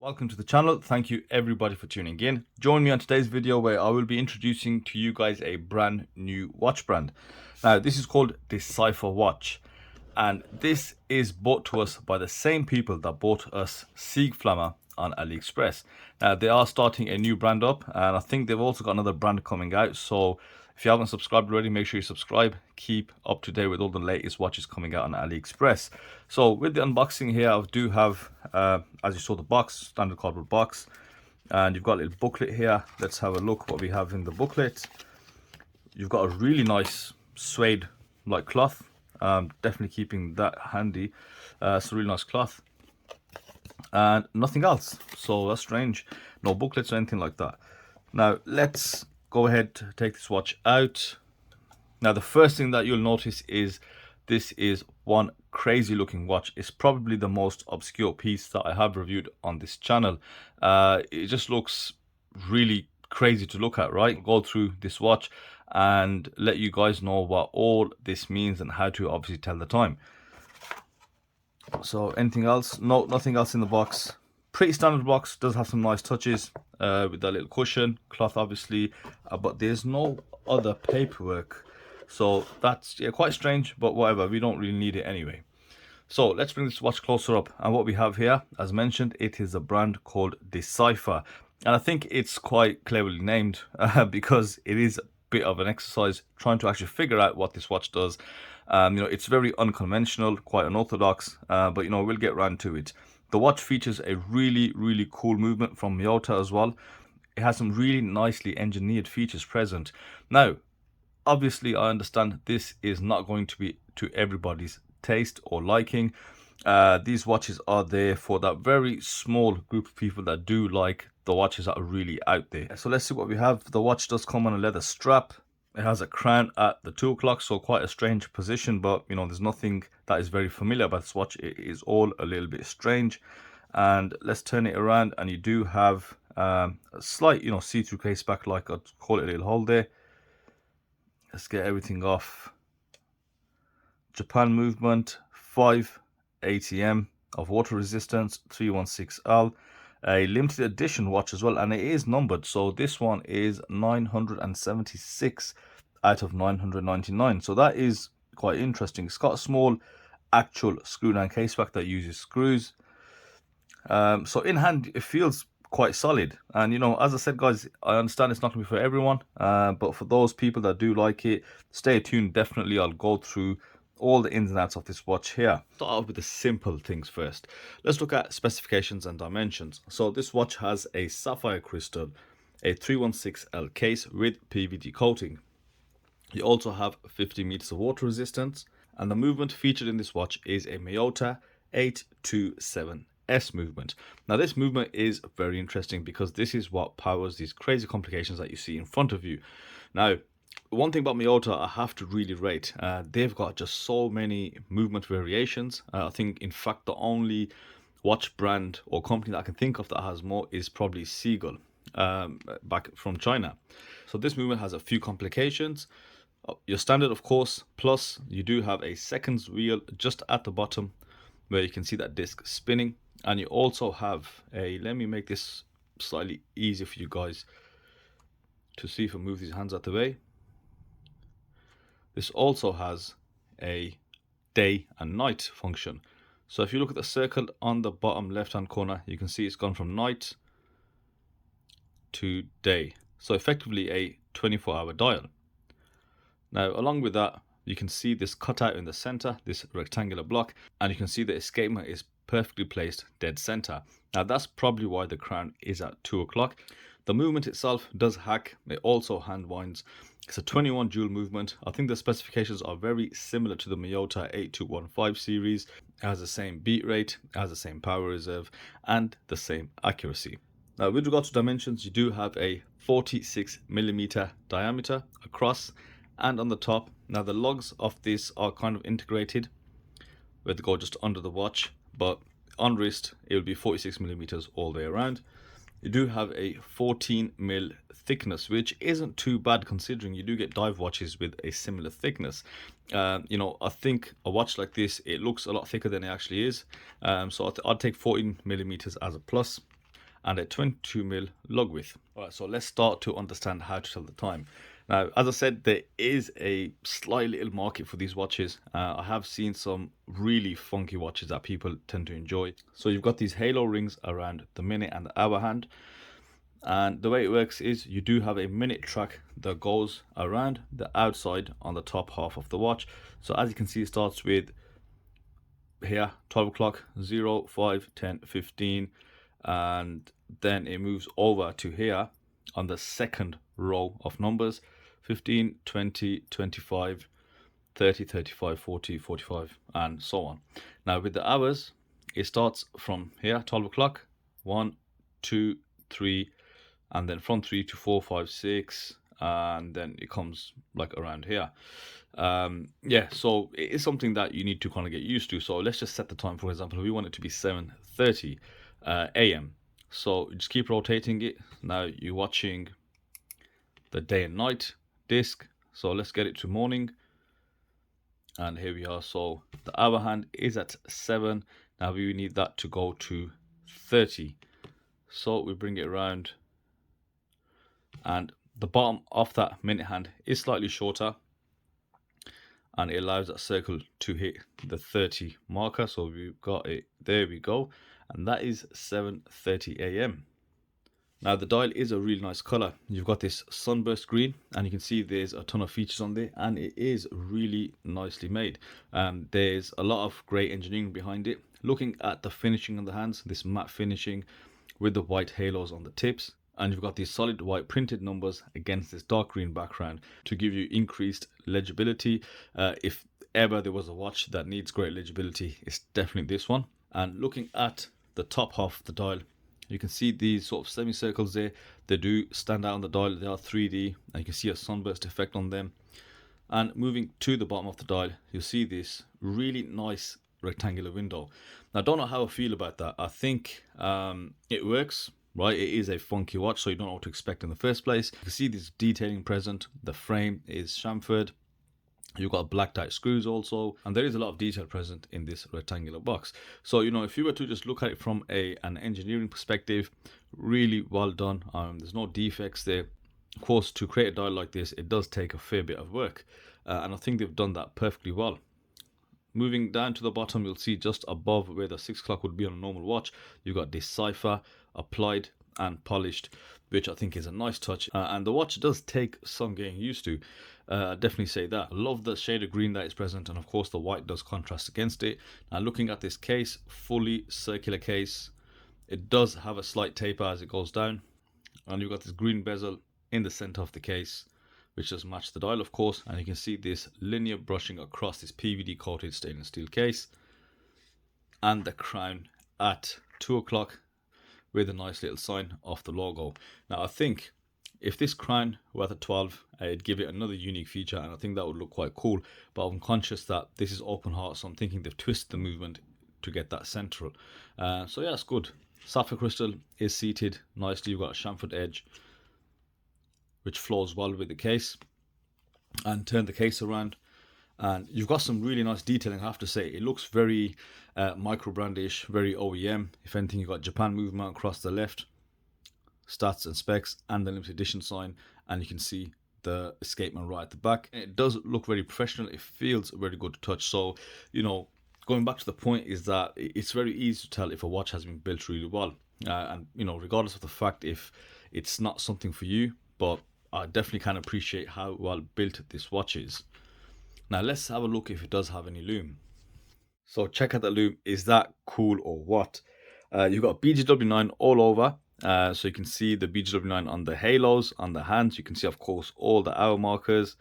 Welcome to the channel. Thank you everybody for tuning in. Join me on today's video where I will be introducing to you guys a brand new watch brand. Now this is called Decypher watch, and this is bought to us by the same people that bought us Seig Flamma on AliExpress. Now they are starting a new brand up, and I think they've also got another brand coming out. So if you haven't subscribed already, make sure you subscribe. Keep up to date with all the latest watches coming out on AliExpress. So with the unboxing here, I do have, as you saw, the box, standard cardboard box. And you've got a little booklet here. Let's have a look what we have in the booklet. You've got a really nice suede-like cloth. Definitely keeping that handy. It's a really nice cloth. And nothing else. So that's strange. No booklets or anything like that. Now let's go ahead to take this watch out. Now the first thing that you'll notice is this is one crazy looking watch. It's probably the most obscure piece that I have reviewed on this channel. It just looks really crazy to look at, right? Go through this watch and let you guys know what all this means and how to obviously tell the time. So anything else? No, nothing else in the box. Pretty standard box. Does have some nice touches with that little cushion, cloth obviously, but there's no other paperwork. So that's quite strange, but whatever, we don't really need it anyway. So let's bring this watch closer up, and what we have here, as mentioned, it is a brand called Decypher, and I think it's quite cleverly named because it is a bit of an exercise trying to actually figure out what this watch does. It's very unconventional, quite unorthodox, but we'll get round to it. The watch features a really cool movement from Miyota as well. It has some really nicely engineered features present. Now, obviously, I understand this is not going to be to everybody's taste or liking. These watches are there for that very small group of people that do like the watches that are really out there. So let's see what we have. The watch does come on a leather strap. It has a crown at the 2 o'clock, so quite a strange position, but there's nothing that is very familiar about this watch. It is all a little bit strange. And let's turn it around, and you do have a slight see-through case back, like I'd call it a little hole there. Let's get everything off. Japan movement, 5 ATM of water resistance, 316L. A limited edition watch as well, and it is numbered. So this one is 976 out of 999. So that is quite interesting. It's got a small actual screw down case back that uses screws. So in hand, it feels quite solid. And as I said, guys, I understand it's not going to be for everyone, but for those people that do like it, stay tuned. Definitely I'll go through all the ins and outs of this watch here. Start off with the simple things first. Let's look at specifications and dimensions. So this watch has a sapphire crystal, a 316L case with PVD coating. You also have 50 meters of water resistance, and the movement featured in this watch is a Miyota 827S movement. Now this movement is very interesting because this is what powers these crazy complications that you see in front of you. Now, one thing about Miyota I have to really rate, they've got just so many movement variations. I think in fact the only watch brand or company that I can think of that has more is probably Seagull, back from China. So this movement has a few complications. Your standard, of course, plus you do have a seconds wheel just at the bottom where you can see that disc spinning, and you also have a, let me make this slightly easier for you guys to see if I move these hands out the way. This also has a day and night function. So if you look at the circle on the bottom left hand corner, you can see it's gone from night to day. So effectively a 24-hour dial. Now along with that, you can see this cutout in the center, this rectangular block, and you can see the escapement is perfectly placed dead center. Now that's probably why the crown is at 2 o'clock. The movement itself does hack. It also hand winds. It's a 21 joule movement. I think the specifications are very similar to the Miyota 8215 series. It has the same beat rate, it has the same power reserve, and the same accuracy. Now with regard to dimensions, you do have a 46mm diameter across and on the top. Now the lugs of this are kind of integrated where they go just under the watch, but on wrist it will be 46mm all the way around. You do have a 14mm thickness, which isn't too bad considering you do get dive watches with a similar thickness. I think a watch like this, it looks a lot thicker than it actually is. So I'd take 14mm as a plus. and a 22mm lug width. All right, so let's start to understand how to tell the time. Now, as I said, there is a slight little market for these watches. I have seen some really funky watches that people tend to enjoy. So you've got these halo rings around the minute and the hour hand. And the way it works is you do have a minute track that goes around the outside on the top half of the watch. So as you can see, it starts with here 12 o'clock, 0, 5, 10, 15, and then it moves over to here on the second row of numbers: 15, 20, 25, 30, 35, 40, 45, and so on. Now with the hours, it starts from here 12 o'clock, 1, 2, 3, and then from 3 to 4, 5, 6, and then it comes like around here. Yeah, so it is something that you need to kind of get used to. So let's just set the time. For example, we want it to be 7:30 a.m. So just keep rotating it. Now you're watching the day and night disc. So let's get it to morning, and here we are. So the hour hand is at 7. Now we need that to go to 30. So we bring it around, and the bottom of that minute hand is slightly shorter, and it allows that circle to hit the 30 marker. So we've got it, there we go, and that is 7:30 a.m. Now the dial is a really nice color. You've got this sunburst green, and you can see there's a ton of features on there, and it is really nicely made. There's a lot of great engineering behind it. Looking at the finishing on the hands, this matte finishing with the white halos on the tips, and you've got these solid white printed numbers against this dark green background to give you increased legibility. If ever there was a watch that needs great legibility, it's definitely this one. And looking at the top half of the dial, you can see these sort of semicircles there. They do stand out on the dial. They are 3D, and you can see a sunburst effect on them. And moving to the bottom of the dial, you'll see this really nice rectangular window. Now, I don't know how I feel about that. I think it works, right? It is a funky watch, so you don't know what to expect in the first place. You can see this detailing present. The frame is chamfered. You've got blacked out screws also, and there is a lot of detail present in this rectangular box. So, you know, if you were to just look at it from an engineering perspective, really well done. There's no defects there. Of course, to create a dial like this, it does take a fair bit of work, and I think they've done that perfectly well. Moving down to the bottom, you'll see just above where the 6 o'clock would be on a normal watch, you've got Decipher applied and polished, which I think is a nice touch. And the watch does take some getting used to. Definitely say that. I love the shade of green that is present, and of course the white does contrast against it. Now looking at this case, fully circular case, it does have a slight taper as it goes down, and you've got this green bezel in the center of the case, which does match the dial, of course, and you can see this linear brushing across this PVD coated stainless steel case, and the crown at 2 o'clock with a nice little sign of the logo. Now I think if this crown were at 12, it'd give it another unique feature, and I think that would look quite cool, but I'm conscious that this is open heart, so I'm thinking they've twisted the movement to get that central. So yeah, it's good. Sapphire crystal is seated nicely. You've got a chamfered edge which flows well with the case, and turn the case around, and you've got some really nice detailing. I have to say, it looks very micro brandish, very OEM. If anything, you've got Japan movement across the left, stats and specs, and the limited edition sign, and you can see the escapement right at the back. It does look very professional. It feels very good to touch. So, you know, going back to the point is that it's very easy to tell if a watch has been built really well, and you know, regardless of the fact if it's not something for you, but I definitely can appreciate how well built this watch is. Now let's have a look if it does have any lume. So check out the lume. Is that cool or what? You've got BGW9 all over. So you can see the BGW9 on the halos, on the hands. You can see, of course, all the hour markers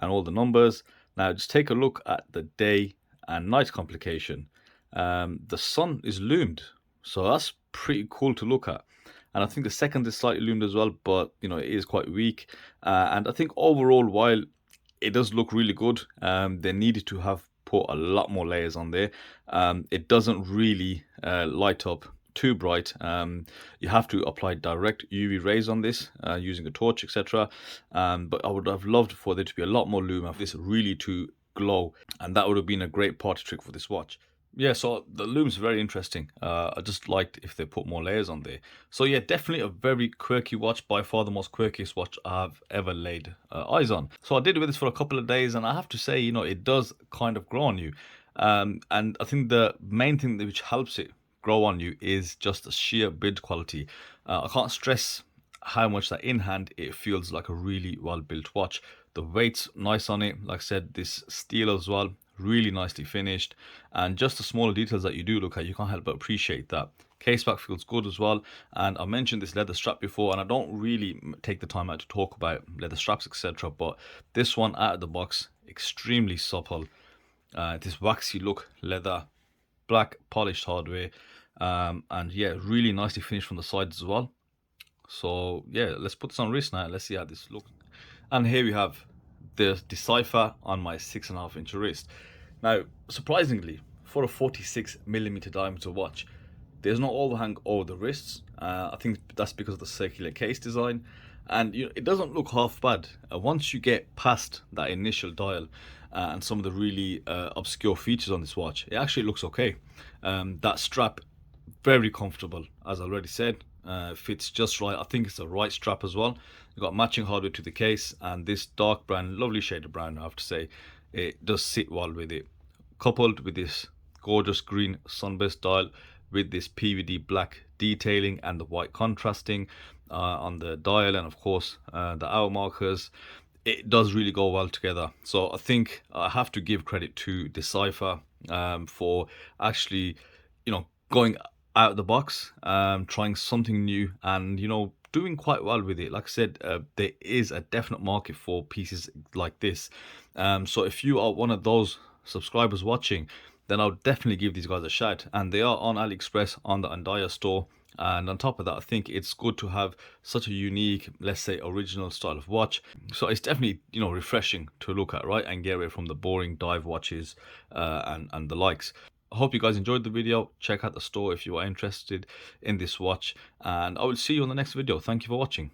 and all the numbers. Now just take a look at the day and night complication. The sun is lumed, so that's pretty cool to look at. And I think the second is slightly lumed as well, but you know, it is quite weak. And I think overall, while it does look really good, they needed to have put a lot more layers on there. It doesn't really light up too bright. You have to apply direct UV rays on this using a torch, etc. But I would have loved for there to be a lot more lume of this really to glow, and that would have been a great party trick for this watch. Yeah, so the Lume's very interesting. I just liked if they put more layers on there. So yeah, definitely a very quirky watch, by far the most quirkiest watch I've ever laid eyes on. So I did with this for a couple of days, and I have to say, you know, it does kind of grow on you. And I think the main thing which helps it grow on you is just the sheer build quality. I can't stress how much that in hand it feels like a really well built watch. The weight's nice on it. Like I said, this steel as well, really nicely finished, and just the smaller details that you do look at, you can't help but appreciate that. Case back feels good as well, and I mentioned this leather strap before, and I don't really take the time out to talk about leather straps, etc., but this one out of the box, extremely supple. This waxy look leather, black polished hardware, and yeah, really nicely finished from the sides as well. So yeah, let's put this on wrist now. Let's see how this looks. And here we have the Decipher on my 6.5 inch wrist. Now, surprisingly, for a 46mm diameter watch, there's no overhang over the wrists. I think that's because of the circular case design, and you know, it doesn't look half bad. Once you get past that initial dial and some of the really obscure features on this watch, it actually looks okay. That strap, very comfortable, as I already said. Fits just right. I think it's the right strap as well. You've got matching hardware to the case, and this dark brown, lovely shade of brown, I have to say, it does sit well with it. Coupled with this gorgeous green sunburst dial with this PVD black detailing and the white contrasting on the dial, and of course the hour markers, it does really go well together. So I think I have to give credit to Decipher for actually, you know, going out of the box, trying something new, and you know, doing quite well with it. Like I said, there is a definite market for pieces like this. So if you are one of those subscribers watching, then I'll definitely give these guys a shout. And they are on AliExpress, on the Heimdallr store. And on top of that, I think it's good to have such a unique, let's say, original style of watch. So it's definitely, you know, refreshing to look at, right? And get away from the boring dive watches and the likes. I hope you guys enjoyed the video. Check out the store if you are interested in this watch, and I will see you on the next video. Thank you for watching.